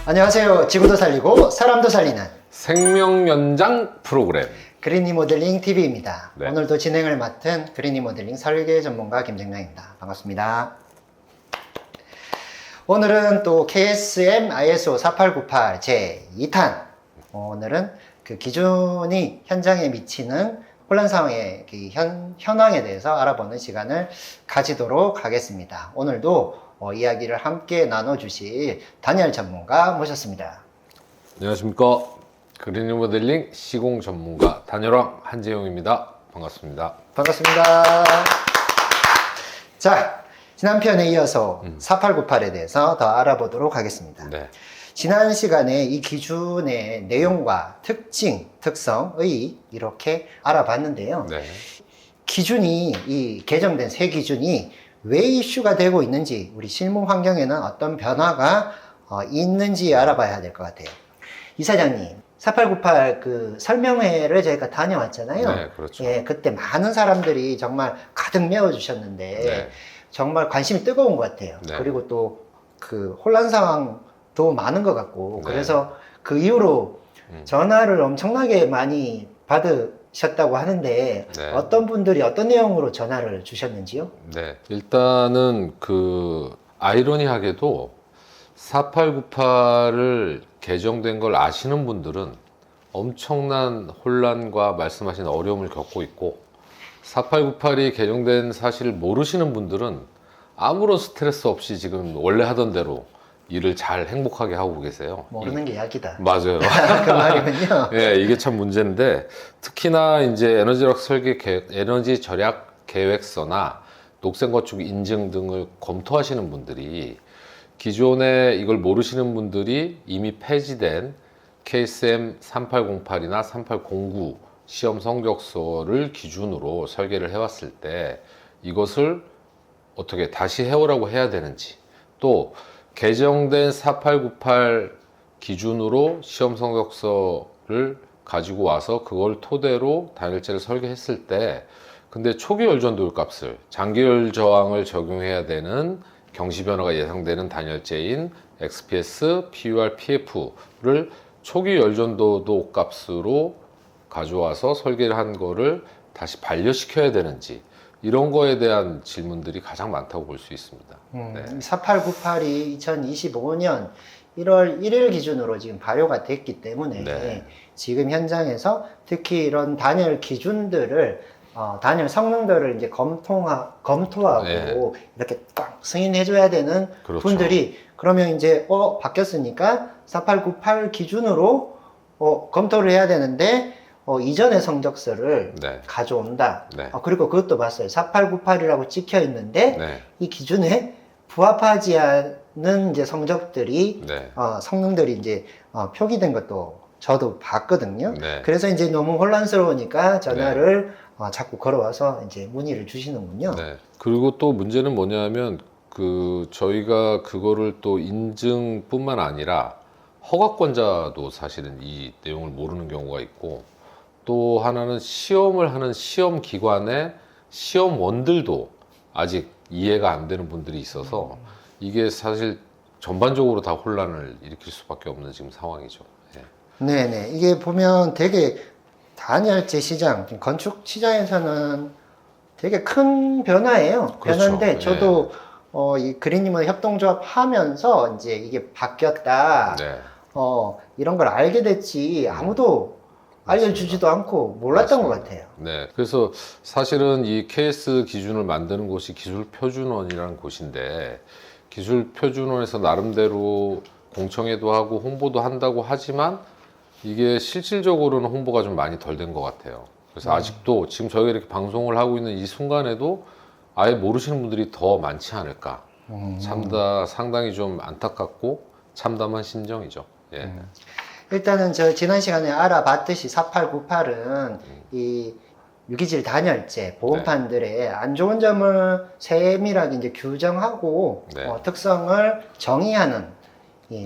안녕하세요. 지구도 살리고 사람도 살리는 생명 연장 프로그램. 그린이 모델링 TV입니다. 네. 오늘도 진행을 맡은 그린이 모델링 설계 전문가 김정량입니다. 반갑습니다. 오늘은 또 KSM ISO 4898 제2탄. 오늘은 그 기준이 현장에 미치는 혼란 상황의 그 현황에 대해서 알아보는 시간을 가지도록 하겠습니다. 오늘도 이야기를 함께 나눠주실 다니엘 전문가 모셨습니다. 안녕하십니까. 그린 모델링 시공 전문가 단열왕 한재용입니다. 반갑습니다. 반갑습니다. 자, 지난 편에 이어서 4898에 대해서 더 알아보도록 하겠습니다. 네. 지난 시간에 이 기준의 내용과 특징, 특성의 이렇게 알아봤는데요. 네. 기준이, 이 개정된 새 기준이 왜 이슈가 되고 있는지, 우리 실무 환경에는 어떤 변화가 있는지 알아봐야 될 것 같아요. 이사장님, 4898 그 설명회를 저희가 다녀왔잖아요. 네, 그렇죠. 예, 그때 많은 사람들이 정말 가득 메워주셨는데, 네. 정말 관심이 뜨거운 것 같아요. 네. 그리고 또 그 혼란 상황도 많은 것 같고, 네. 그래서 그 이후로 전화를 엄청나게 많이 받으셨다고 하는데, 네. 어떤 분들이 어떤 내용으로 전화를 주셨는지요? 네. 일단은 그 아이러니하게도 4898을 개정된 걸 아시는 분들은 엄청난 혼란과 말씀하신 어려움을 겪고 있고, 4898이 개정된 사실을 모르시는 분들은 아무런 스트레스 없이 지금 원래 하던 대로 일을 잘 행복하게 하고 계세요. 모르는 게 약이다. 맞아요. 그 말이군요. 예, 이게 참 문제인데, 특히나 이제 에너지 절약 계획서나 녹색 건축 인증 등을 검토하시는 분들이, 기존에 이걸 모르시는 분들이 이미 폐지된 KSM 3808이나 3809 시험 성적서를 기준으로 설계를 해왔을 때 이것을 어떻게 다시 해오라고 해야 되는지, 또 개정된 4898 기준으로 시험 성적서를 가지고 와서 그걸 토대로 단열재를 설계했을 때, 근데 초기 열전도율 값을 장기열 저항을 적용해야 되는 경시 변화가 예상되는 단열재인 XPS, PUR, PF를 초기 열전도도 값으로 가져와서 설계를 한 거를 다시 반려시켜야 되는지, 이런 거에 대한 질문들이 가장 많다고 볼 수 있습니다. 네. 4898이 2025년 1월 1일 기준으로 지금 발효가 됐기 때문에 네. 지금 현장에서 특히 이런 단열 기준들을 단열 성능들을 이제 검토하고 네. 이렇게 꽉 승인해줘야 되는 그렇죠. 분들이, 그러면 이제 바뀌었으니까 4898 기준으로 검토를 해야 되는데 이전의 성적서를 네. 가져온다. 네. 그리고 그것도 봤어요. 4898이라고 찍혀 있는데 네. 이 기준에 부합하지 않는 이제 성적들이 네. 성능들이 이제 표기된 것도 저도 봤거든요. 네. 그래서 이제 너무 혼란스러우니까 전화를 자꾸 걸어와서 이제 문의를 주시는군요. 네. 그리고 또 문제는 뭐냐면, 저희가 그거를 또 인증뿐만 아니라 허가권자도 사실은 이 내용을 모르는 경우가 있고, 또 하나는 시험을 하는 시험 기관의 시험원들도 아직 이해가 안 되는 분들이 있어서 이게 사실 전반적으로 다 혼란을 일으킬 수밖에 없는 지금 상황이죠. 네. 네네. 이게 보면 되게 단열재 시장, 건축 시장에서는 되게 큰 변화예요. 그렇죠. 변화인데 저도 이 그린님은 협동조합 하면서 이제 이게 바뀌었다. 네. 이런 걸 알게 됐지 아무도 알려주지도 않고 몰랐던 것 같아요. 네. 그래서 사실은 이 KS 기준을 만드는 곳이 기술표준원이라는 곳인데, 기술표준원에서 나름대로 공청회도 하고 홍보도 한다고 하지만 이게 실질적으로는 홍보가 좀 많이 덜 된 것 같아요. 그래서 아직도 지금 저희가 이렇게 방송을 하고 있는 이 순간에도 아예 모르시는 분들이 더 많지 않을까. 상당히 좀 안타깝고 참담한 심정이죠. 예. 일단은 저 지난 시간에 알아봤듯이 4898은 이 유기질 단열재 보온판들의 안 좋은 점을 세밀하게 이제 규정하고 네. 특성을 정의하는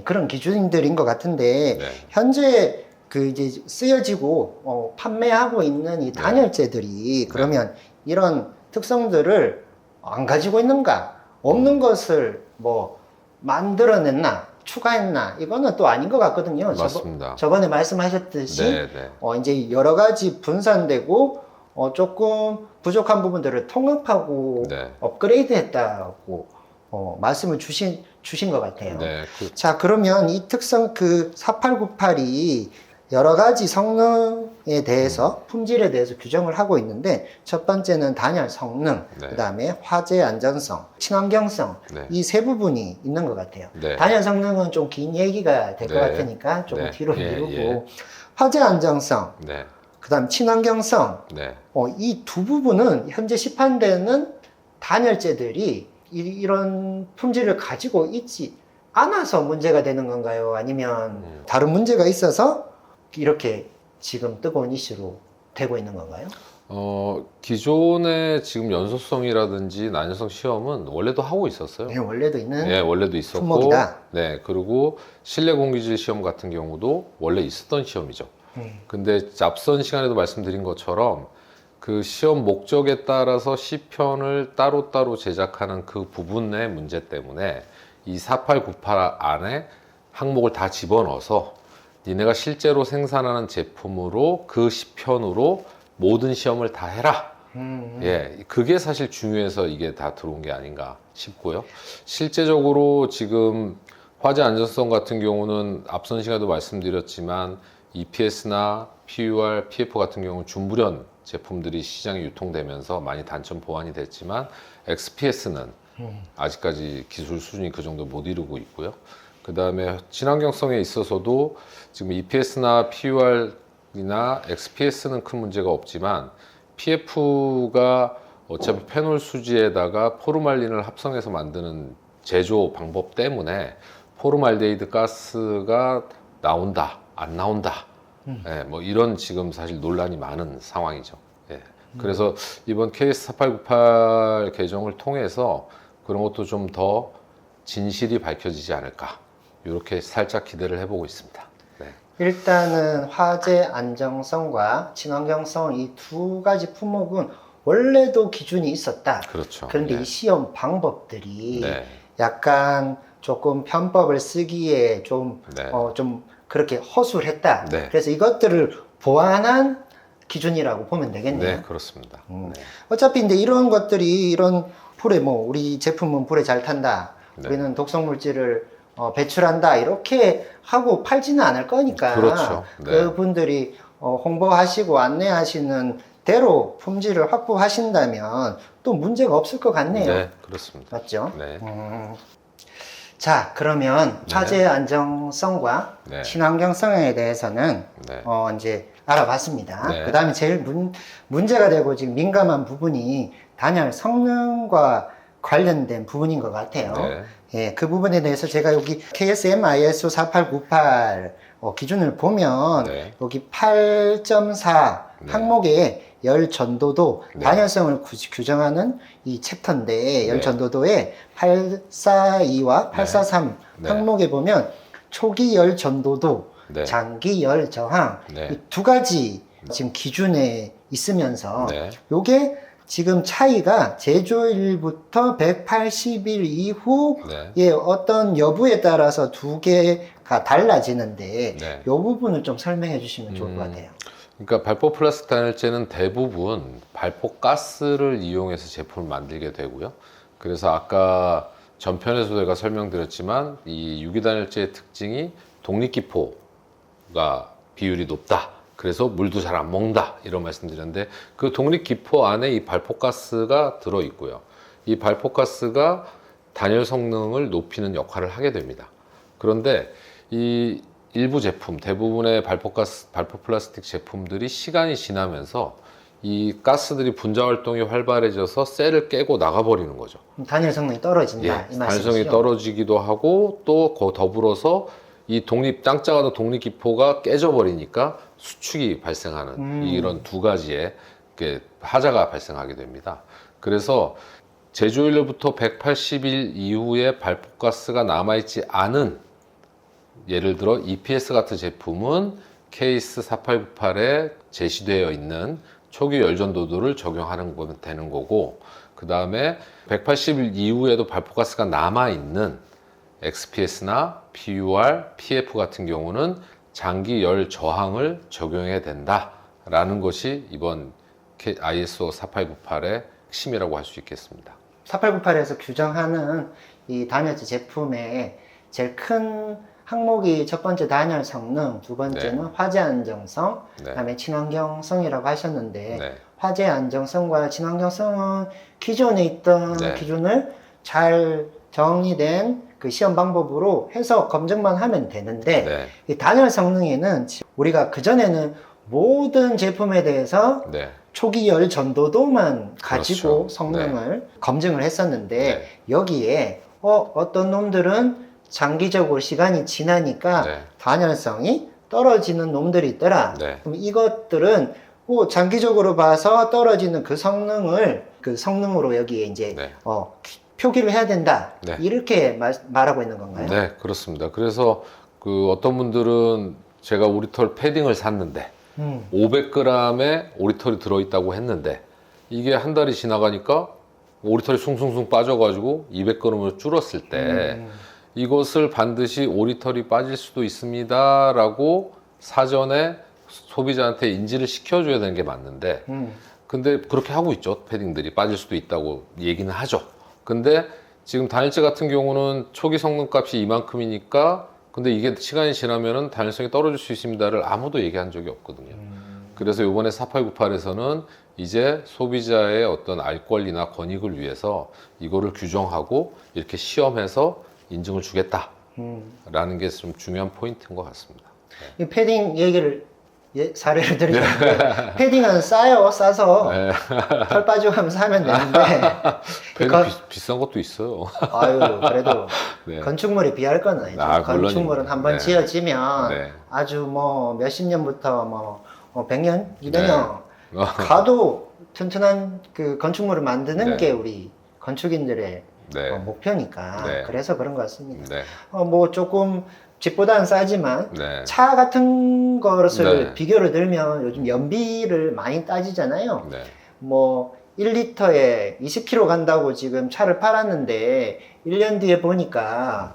그런 기준들인 것 같은데, 네. 현재 그 이제 쓰여지고 판매하고 있는 이 단열재들이 그러면 이런 특성들을 안 가지고 있는가, 없는 것을 뭐 만들어냈나, 추가했나? 이거는 또 아닌 것 같거든요. 맞습니다. 저번에 말씀하셨듯이 네, 네. 이제 여러 가지 분산되고 조금 부족한 부분들을 통합하고 네. 업그레이드했다고 말씀을 주신 것 같아요. 네. 자, 그러면 이 특성 4898이 여러 가지 성능에 대해서 품질에 대해서 규정을 하고 있는데 첫 번째는 단열 성능, 네. 그다음에 화재 안전성, 친환경성 네. 이 세 부분이 있는 것 같아요. 네. 단열 성능은 좀 긴 얘기가 될 것 네. 같으니까 조금 네. 뒤로 예, 미루고 예. 화재 안정성, 네. 그다음 친환경성 네. 이 두 부분은 현재 시판되는 단열재들이 이런 품질을 가지고 있지 않아서 문제가 되는 건가요? 아니면 다른 문제가 있어서 이렇게 지금 뜨거운 이슈로 되고 있는 건가요? 기존의 지금 연소성이라든지 난연성 시험은 원래도 하고 있었어요. 네, 원래도 있는 네, 원래도 있었고, 품목이다. 네, 그리고 실내 공기질 시험 같은 경우도 원래 있었던 시험이죠. 근데 앞선 시간에도 말씀드린 것처럼 그 시험 목적에 따라서 시편을 따로따로 제작하는 그 부분의 문제 때문에 이 4898 안에 항목을 다 집어넣어서 니네가 실제로 생산하는 제품으로 그 시편으로 모든 시험을 다 해라. 예, 그게 사실 중요해서 이게 다 들어온 게 아닌가 싶고요. 실제적으로 지금 화재 안전성 같은 경우는 앞선 시간에도 말씀드렸지만 EPS나 PUR, PF 같은 경우는 준불연 제품들이 시장에 유통되면서 많이 단점 보완이 됐지만 XPS는 아직까지 기술 수준이 그 정도 못 이루고 있고요. 그 다음에 친환경성에 있어서도 지금 EPS나 PUR이나 XPS는 큰 문제가 없지만 PF가 어차피 페놀 수지에다가 포르말린을 합성해서 만드는 제조 방법 때문에 포르말데히드 가스가 나온다, 안 나온다. 예, 뭐 이런 지금 사실 논란이 많은 상황이죠. 예. 그래서 이번 KS4898 개정을 통해서 그런 것도 좀 더 진실이 밝혀지지 않을까. 이렇게 살짝 기대를 해보고 있습니다. 네. 일단은 화재 안정성과 친환경성 이 두 가지 품목은 원래도 기준이 있었다. 그렇죠. 그런데 네. 이 시험 방법들이 네. 약간 조금 편법을 쓰기에 좀 네. 좀 그렇게 허술했다. 네. 그래서 이것들을 보완한 기준이라고 보면 되겠네요. 네, 그렇습니다. 네. 어차피 근데 이런 것들이 이런 불에 우리 제품은 불에 잘 탄다. 네. 우리는 독성 물질을 배출한다. 이렇게 하고 팔지는 않을 거니까. 그렇죠. 네. 그분들이 홍보하시고 안내하시는 대로 품질을 확보하신다면 또 문제가 없을 것 같네요. 네, 그렇습니다. 맞죠? 네. 자, 그러면 네. 화재 안정성과 네. 친환경성에 대해서는 네. 이제 알아봤습니다. 네. 그 다음에 제일 문제가 되고 지금 민감한 부분이 단열 성능과 관련된 부분인 것 같아요. 네. 예, 그 부분에 대해서 제가 여기 KSM ISO 4898 기준을 보면 네. 여기 8.4 네. 항목에 열 전도도 네. 단열성을 규정하는 이 챕터인데 열 네. 전도도에 842와 843 네. 항목에 보면 초기 열 전도도, 네. 장기 열 저항 네. 이 두 가지 지금 기준에 있으면서 네. 요게 지금 차이가 제조일부터 180일 이후의 네. 어떤 여부에 따라서 두 개가 달라지는데 네. 요 부분을 좀 설명해 주시면 좋을 것 같아요. 그러니까 발포 플라스틱 단열재는 대부분 발포 가스를 이용해서 제품을 만들게 되고요. 그래서 아까 전편에서 제가 설명드렸지만 이 유기단열재의 특징이 독립기포가 비율이 높다. 그래서 물도 잘 안 먹는다. 이런 말씀드렸는데 그 독립기포 안에 이 발포가스가 들어있고요. 이 발포가스가 단열 성능을 높이는 역할을 하게 됩니다. 그런데 이 일부 제품, 대부분의 발포 플라스틱 제품들이 시간이 지나면서 이 가스들이 분자 활동이 활발해져서 셀을 깨고 나가버리는 거죠. 단열 성능이 떨어진다. 예, 이 말씀이시죠? 단열성이 떨어지기도 하고 또 더불어서 이 짱짱하던 독립기포가 깨져버리니까 수축이 발생하는 이런 두 가지의 하자가 발생하게 됩니다. 그래서 제조일로부터 180일 이후에 발포가스가 남아있지 않은 예를 들어 EPS 같은 제품은 케이스 4898에 제시되어 있는 초기 열전도도를 적용하는 거면 되는 거고 그 다음에 180일 이후에도 발포가스가 남아있는 XPS나 PUR, PF 같은 경우는 장기 열 저항을 적용해야 된다라는 것이 이번 ISO 48988의 핵심이라고 할 수 있겠습니다. 4898에서 규정하는 이 단열재 제품의 제일 큰 항목이 첫 번째 단열 성능, 두 번째는 화재 안정성, 그다음에 친환경성이라고 하셨는데 네. 화재 안정성과 친환경성은 기존에 있던 기준을 잘 정리된 그 시험 방법으로 해서 검증만 하면 되는데 이 단열 성능에는 우리가 그전에는 모든 제품에 대해서 초기 열 전도도만 가지고 그렇죠. 성능을 검증을 했었는데 여기에 어떤 놈들은 장기적으로 시간이 지나니까 단열성이 떨어지는 놈들이 있더라. 그럼 이것들은 장기적으로 봐서 떨어지는 그 성능으로 여기에 이제 표기를 해야 된다. 이렇게 말하고 있는 건가요? 네, 그렇습니다. 그래서 그 어떤 분들은 제가 오리털 패딩을 샀는데 500g의 오리털이 들어있다고 했는데 이게 한 달이 지나가니까 오리털이 숭숭숭 빠져가지고 200g으로 줄었을 때 이것을 반드시 오리털이 빠질 수도 있습니다 라고 사전에 소비자한테 인지를 시켜줘야 되는 게 맞는데 근데 그렇게 하고 있죠. 패딩들이 빠질 수도 있다고 얘기는 하죠. 근데 지금 단열재 같은 경우는 초기 성능값이 이만큼이니까 근데 이게 시간이 지나면은 단열성이 떨어질 수 있습니다를 아무도 얘기한 적이 없거든요. 그래서 이번에 4898에서는 이제 소비자의 어떤 알 권리나 권익을 위해서 이거를 규정하고 이렇게 시험해서 인증을 주겠다라는 게 좀 중요한 포인트인 것 같습니다. 이 패딩 얘기를 사례를 들으셨는데 패딩은 싸서 털 빠지고 하면서 하면 되는데 패딩 비싼 것도 있어요. 아유 그래도 건축물에 비할 건 아니죠. 건축물은 한번 지어지면 아주 뭐 몇십 년부터 뭐 100년, 200년 가도 튼튼한 그 건축물을 만드는 게 우리 건축인들의 목표니까 그래서 그런 것 같습니다. 뭐 조금 집보다는 싸지만 차 같은 것을 비교를 들면 요즘 연비를 많이 따지잖아요. 뭐 1리터에 20km 간다고 지금 차를 팔았는데 1년 뒤에 보니까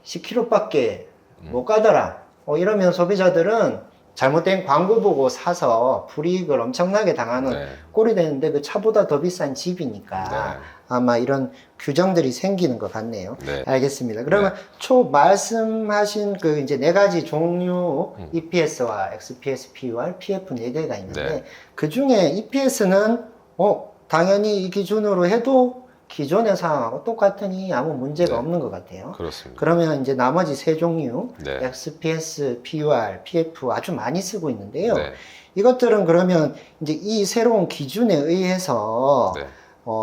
10km밖에 못 가더라. 이러면 소비자들은 잘못된 광고 보고 사서 불이익을 엄청나게 당하는 꼴이 되는데 그 차보다 더 비싼 집이니까 아마 이런 규정들이 생기는 것 같네요. 알겠습니다. 그러면 말씀하신 그 이제 네 가지 종류 EPS와 XPS, PUR, PF 네 개가 있는데 그 중에 EPS는 당연히 이 기준으로 해도 기존의 상황하고 똑같으니 아무 문제가 없는 것 같아요. 그렇습니다. 그러면 이제 나머지 세 종류 XPS, PUR, PF 아주 많이 쓰고 있는데요. 이것들은 그러면 이제 이 새로운 기준에 의해서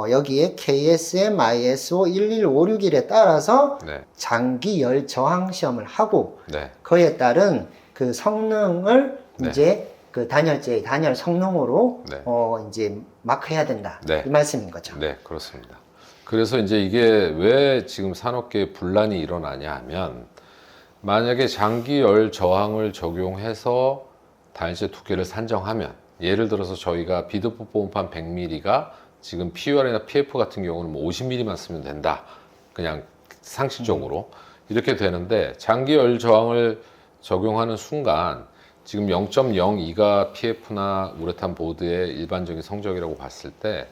여기에 KSM ISO 11561에 따라서 장기 열 저항 시험을 하고 그에 따른 그 성능을 이제 그 단열재의 단열 성능으로 이제 마크해야 된다. 이 말씀인 거죠. 네, 그렇습니다. 그래서 이제 이게 왜 지금 산업계에 분란이 일어나냐 하면 만약에 장기 열 저항을 적용해서 단열재 두께를 산정하면 예를 들어서 저희가 비드포 보온판 100mm가 지금 PUR이나 PF 같은 경우는 뭐 50mm만 쓰면 된다. 그냥 상식적으로 이렇게 되는데 장기 열 저항을 적용하는 순간 지금 0.02가 PF나 우레탄 보드의 일반적인 성적이라고 봤을 때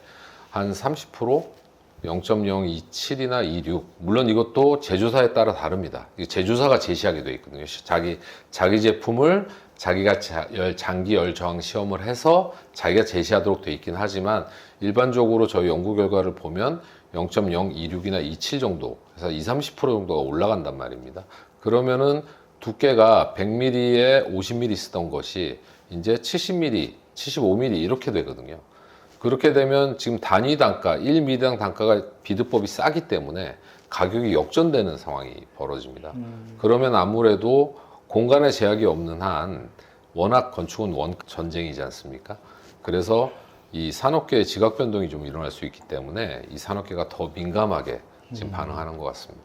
한 30%, 0.027이나 26. 물론 이것도 제조사에 따라 다릅니다. 제조사가 제시하게 되어 있거든요. 자기 제품을 자기가 장기 열 저항 시험을 해서 자기가 제시하도록 되어 있긴 하지만 일반적으로 저희 연구 결과를 보면 0.026이나 27 정도, 그래서 20, 30% 정도가 올라간단 말입니다. 그러면은 두께가 100mm에 50mm 쓰던 것이 이제 70mm, 75mm 이렇게 되거든요. 그렇게 되면 지금 단위 단가, 1mm당 단가가 비드법이 싸기 때문에 가격이 역전되는 상황이 벌어집니다. 그러면 아무래도 공간의 제약이 없는 한 워낙 건축은 전쟁이지 않습니까? 그래서 이 산업계의 지각 변동이 좀 일어날 수 있기 때문에 이 산업계가 더 민감하게 지금 반응하는 것 같습니다.